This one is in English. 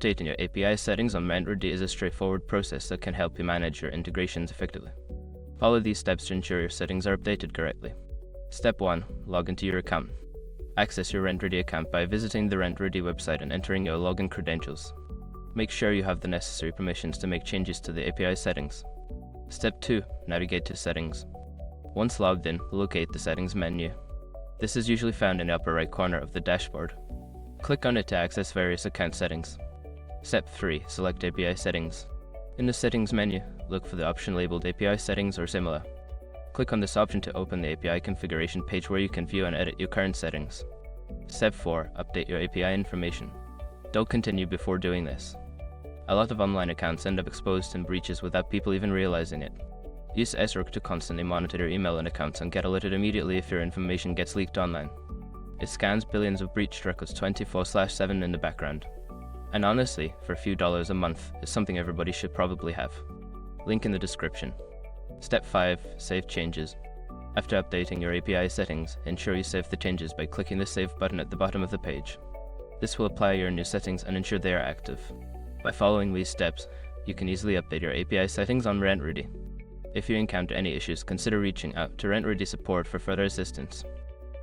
Updating your API settings on RentRedi is a straightforward process that can help you manage your integrations effectively. Follow these steps to ensure your settings are updated correctly. Step 1. Log into your account. Access your RentRedi account by visiting the RentRedi website and entering your login credentials. Make sure you have the necessary permissions to make changes to the API settings. Step 2. Navigate to Settings. Once logged in, locate the Settings menu. This is usually found in the upper right corner of the dashboard. Click on it to access various account settings. Step 3. Select API Settings. In the Settings menu, look for the option labeled API Settings or similar. Click on this option to open the API configuration page where you can view and edit your current settings. Step 4. Update your API information. Don't continue before doing this. A lot of online accounts end up exposed in breaches without people even realizing it. Use SROC to constantly monitor your email and accounts and get alerted immediately if your information gets leaked online. It scans billions of breached records 24/7 in the background. And honestly, for a few dollars a month, it's something everybody should probably have. Link in the description. Step 5. Save changes. After updating your API settings, ensure you save the changes by clicking the Save button at the bottom of the page. This will apply your new settings and ensure they are active. By following these steps, you can easily update your API settings on RentRedi. If you encounter any issues, consider reaching out to RentRedi support for further assistance.